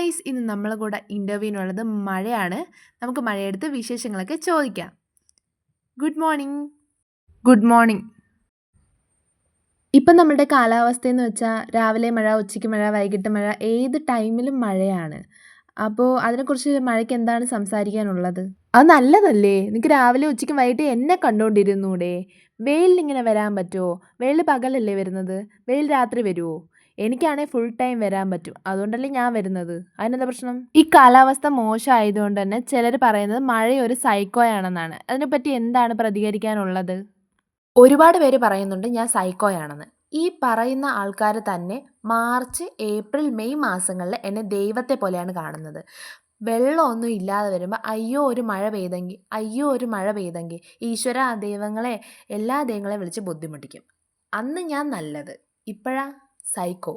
Guys, ഇന്ന് നമ്മളെ കൂടെ ഇൻ്റർവ്യൂവിനുള്ളത് മഴയാണ്. നമുക്ക് മഴയെടുത്ത് വിശേഷങ്ങളൊക്കെ ചോദിക്കാം. Good morning. Good morning. ഇപ്പം നമ്മളുടെ കാലാവസ്ഥയെന്ന് വെച്ചാൽ രാവിലെ മഴ, ഉച്ചയ്ക്ക് മഴ, വൈകിട്ട് മഴ, ഏത് ടൈമിലും മഴയാണ്. അപ്പോൾ അതിനെക്കുറിച്ച് മഴയ്ക്ക് എന്താണ് സംസാരിക്കാനുള്ളത്? അത് നല്ലതല്ലേ? നിനക്ക് രാവിലെ ഉച്ചയ്ക്കും വൈകിട്ട് എന്നെ കണ്ടുകൊണ്ടിരുന്നൂടെ? വെയിലിനിങ്ങനെ വരാൻ പറ്റുമോ? വെയിൽ പകലല്ലേ വരുന്നത്? വെയിൽ രാത്രി വരുമോ? എനിക്കാണെങ്കിൽ ഫുൾ ടൈം വരാൻ പറ്റും. അതുകൊണ്ടല്ലേ ഞാൻ വരുന്നത്. അതിനെന്താ പ്രശ്നം? ഈ കാലാവസ്ഥ മോശമായതുകൊണ്ട് തന്നെ ചിലർ പറയുന്നത് മഴയൊരു സൈക്കോയാണെന്നാണ്. അതിനെപ്പറ്റി എന്താണ് പ്രതികരിക്കാനുള്ളത്? ഒരുപാട് പേര് പറയുന്നുണ്ട് ഞാൻ സൈക്കോയാണെന്ന്. ഈ പറയുന്ന ആൾക്കാർ തന്നെ മാർച്ച്, ഏപ്രിൽ, മെയ് മാസങ്ങളിൽ എന്നെ ദൈവത്തെ പോലെയാണ് കാണുന്നത്. വെള്ളമൊന്നും ഇല്ലാതെ വരുമ്പോൾ അയ്യോ ഒരു മഴ പെയ്തെങ്കിൽ, അയ്യോ ഒരു മഴ പെയ്തെങ്കിൽ, ഈശ്വര ആ ദൈവങ്ങളെ എല്ലാ ദൈവങ്ങളെയും വിളിച്ച് ബുദ്ധിമുട്ടിക്കും. അന്ന് ഞാൻ നല്ലത്, ഇപ്പോഴാ സൈക്കോ.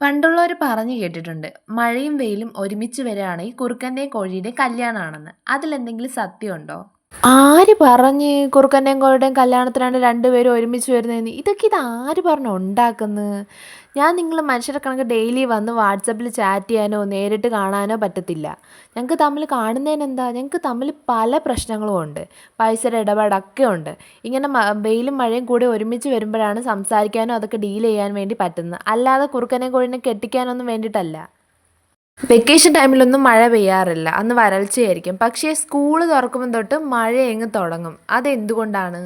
പണ്ടുള്ളവർ പറഞ്ഞു കേട്ടിട്ടുണ്ട് മഴയും വെയിലും ഒരുമിച്ച് വരികയാണെങ്കിൽ കുറുക്കൻ്റെയും കോഴിയുടെയും കല്യാണമാണെന്ന്. അതിലെന്തെങ്കിലും സത്യമുണ്ടോ? ആര് പറഞ്ഞ് കുറുക്കൻ്റെയും കോഴിയുടെയും കല്യാണത്തിനാണ് രണ്ടുപേരും ഒരുമിച്ച് വരുന്നതെന്ന്? ഇത് ആര് പറഞ്ഞു ഉണ്ടാക്കുന്നത്? ഞാൻ നിങ്ങൾ മനുഷ്യരെ കണക്ക് ഡെയിലി വന്ന് വാട്സപ്പിൽ ചാറ്റ് ചെയ്യാനോ നേരിട്ട് കാണാനോ പറ്റത്തില്ല. ഞങ്ങൾക്ക് തമ്മിൽ കാണുന്നതിനെന്താ? ഞങ്ങൾക്ക് തമ്മിൽ പല പ്രശ്നങ്ങളും ഉണ്ട്, പൈസയുടെ ഇടപാടൊക്കെ ഉണ്ട്. ഇങ്ങനെ വെയിലും മഴയും കൂടി ഒരുമിച്ച് വരുമ്പോഴാണ് സംസാരിക്കാനോ അതൊക്കെ ഡീൽ ചെയ്യാൻ വേണ്ടി പറ്റുന്നത്. അല്ലാതെ കുറുക്കനെയും കോഴിനെ കെട്ടിക്കാനൊന്നും വേണ്ടിയിട്ടല്ല. വെക്കേഷൻ ടൈമിലൊന്നും മഴ പെയ്യാറില്ല, അന്ന് വരൾച്ചയായിരിക്കും. പക്ഷേ സ്കൂൾ തുറക്കുമ്പോൾ തൊട്ട് മഴ അങ്ങ് തുടങ്ങും. അതെന്തുകൊണ്ടാണ്?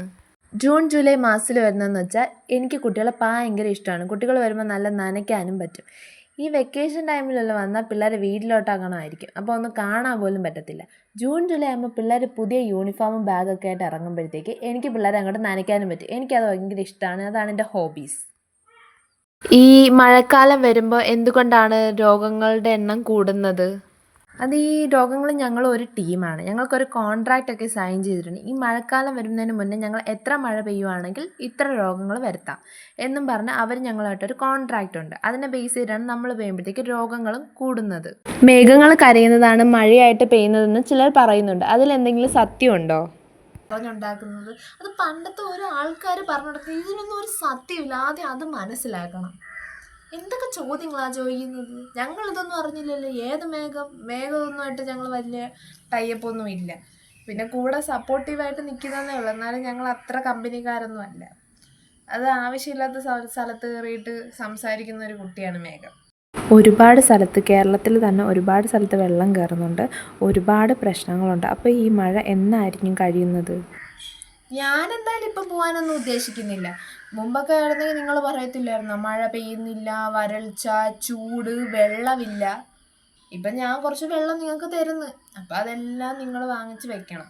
ജൂൺ ജൂലൈ മാസത്തിൽ വരുന്നതെന്ന് വെച്ചാൽ എനിക്ക് കുട്ടികളെ ഭയങ്കര ഇഷ്ടമാണ്. കുട്ടികൾ വരുമ്പോൾ നല്ല നനയ്ക്കാനും പറ്റും. ഈ വെക്കേഷൻ ടൈമിലെല്ലാം വന്നാൽ പിള്ളേരെ വീട്ടിലോട്ടാക്കണമായിരിക്കും, അപ്പോൾ ഒന്നും കാണാൻ പോലും പറ്റത്തില്ല. ജൂൺ ജൂലൈ ആകുമ്പോൾ പിള്ളേർ പുതിയ യൂണിഫോമും ബാഗൊക്കെ ആയിട്ട് ഇറങ്ങുമ്പോഴത്തേക്ക് എനിക്ക് പിള്ളേരെ അങ്ങോട്ട് നനയ്ക്കാനും പറ്റും. എനിക്കത് ഭയങ്കര ഇഷ്ടമാണ്. അതാണ് എൻ്റെ ഹോബീസ്. ഈ മഴക്കാലം വരുമ്പോൾ എന്തുകൊണ്ടാണ് രോഗങ്ങളുടെ എണ്ണം കൂടുന്നത്? അത് ഈ രോഗങ്ങൾ ഞങ്ങൾ ഒരു ടീമാണ്. ഞങ്ങൾക്കൊരു കോൺട്രാക്റ്റ് ഒക്കെ സൈൻ ചെയ്തിട്ടുണ്ട്. ഈ മഴക്കാലം വരുന്നതിന് മുന്നേ ഞങ്ങൾ എത്ര മഴ പെയ്യുവാണെങ്കിൽ ഇത്ര രോഗങ്ങൾ വരുത്താം എന്നും പറഞ്ഞ് അവർ ഞങ്ങളുമായിട്ടൊരു കോൺട്രാക്റ്റ് ഉണ്ട്. അതിനെ ബേസ് ചെയ്തിട്ടാണ് നമ്മൾ പെയ്യുമ്പോഴത്തേക്ക് രോഗങ്ങളും കൂടുന്നത്. മേഘങ്ങൾ കരയുന്നതാണ് മഴയായിട്ട് പെയ്യുന്നതെന്ന് ചിലർ പറയുന്നുണ്ട്. അതിലെന്തെങ്കിലും സത്യമുണ്ടോ? പറഞ്ഞുണ്ടാക്കുന്നത് അത് പണ്ടത്തെ ഓരോ ആൾക്കാർ പറഞ്ഞുണ്ടാക്കുന്നത്. ഇതിനൊന്നും ഒരു സത്യമില്ല. ആദ്യം അത് മനസ്സിലാക്കണം. എന്തൊക്കെ ചോദ്യങ്ങളാണ് ചോദിക്കുന്നത്? ഞങ്ങളിതൊന്നും അറിഞ്ഞില്ലല്ലോ. ഏത് മേഘമൊന്നുമായിട്ട് ഞങ്ങൾ വലിയ ടൈപ്പൊന്നും ഇല്ല. പിന്നെ കൂടെ സപ്പോർട്ടീവായിട്ട് നിൽക്കുന്നതേ ഉള്ളൂ. എന്നാലും ഞങ്ങൾ അത്ര കമ്പനിക്കാരൊന്നും അല്ല. അത് ആവശ്യമില്ലാത്ത സ്ഥലത്ത് കയറിയിട്ട് സംസാരിക്കുന്ന ഒരു കുട്ടിയാണ് മേഘം. ഒരുപാട് സ്ഥലത്ത്, കേരളത്തിൽ തന്നെ ഒരുപാട് സ്ഥലത്ത് വെള്ളം കയറുന്നുണ്ട്, ഒരുപാട് പ്രശ്നങ്ങളുണ്ട്. അപ്പോൾ ഈ മഴ എന്നായിരിക്കും കഴിയുന്നത്? ഞാനെന്തായാലും ഇപ്പം പോകാനൊന്നും ഉദ്ദേശിക്കുന്നില്ല. മുമ്പൊക്കെ ആയിരുന്നെങ്കിൽ നിങ്ങൾ പറയത്തില്ലായിരുന്നോ മഴ പെയ്യുന്നില്ല, വരൾച്ച, ചൂട്, വെള്ളമില്ല. ഇപ്പം ഞാൻ കുറച്ച് വെള്ളം നിങ്ങൾക്ക് തരുന്നു, അപ്പം അതെല്ലാം നിങ്ങൾ വാങ്ങിച്ച് വെക്കണം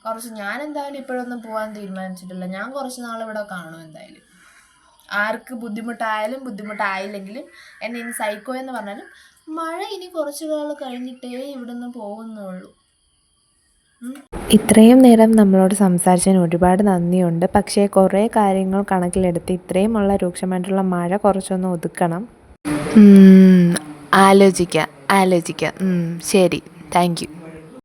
കുറച്ച്. ഞാനെന്തായാലും ഇപ്പോഴൊന്നും പോകാൻ തീരുമാനിച്ചിട്ടില്ല. ഞാൻ കുറച്ച് നാൾ ഇവിടെ കാണും എന്തായാലും. ആർക്ക് ബുദ്ധിമുട്ടായാലും ബുദ്ധിമുട്ടായില്ലെങ്കിലും എന്നെ ഇനി സൈക്കോ എന്ന് പറഞ്ഞാലും മഴ ഇനി കുറച്ച് നാൾ കഴിഞ്ഞിട്ടേ ഇവിടുന്ന് പോകുന്നുള്ളൂ. ഇത്രയും നേരം നമ്മളോട് സംസാരിച്ചതിന് ഒരുപാട് നന്ദിയുണ്ട്. പക്ഷേ കുറേ കാര്യങ്ങൾ കണക്കിലെടുത്ത് ഇത്രയുമുള്ള രൂക്ഷമായിട്ടുള്ള മഴ കുറച്ചൊന്ന് ഒതുക്കണം. ആലോചിക്കാം. ശരി, താങ്ക് യു.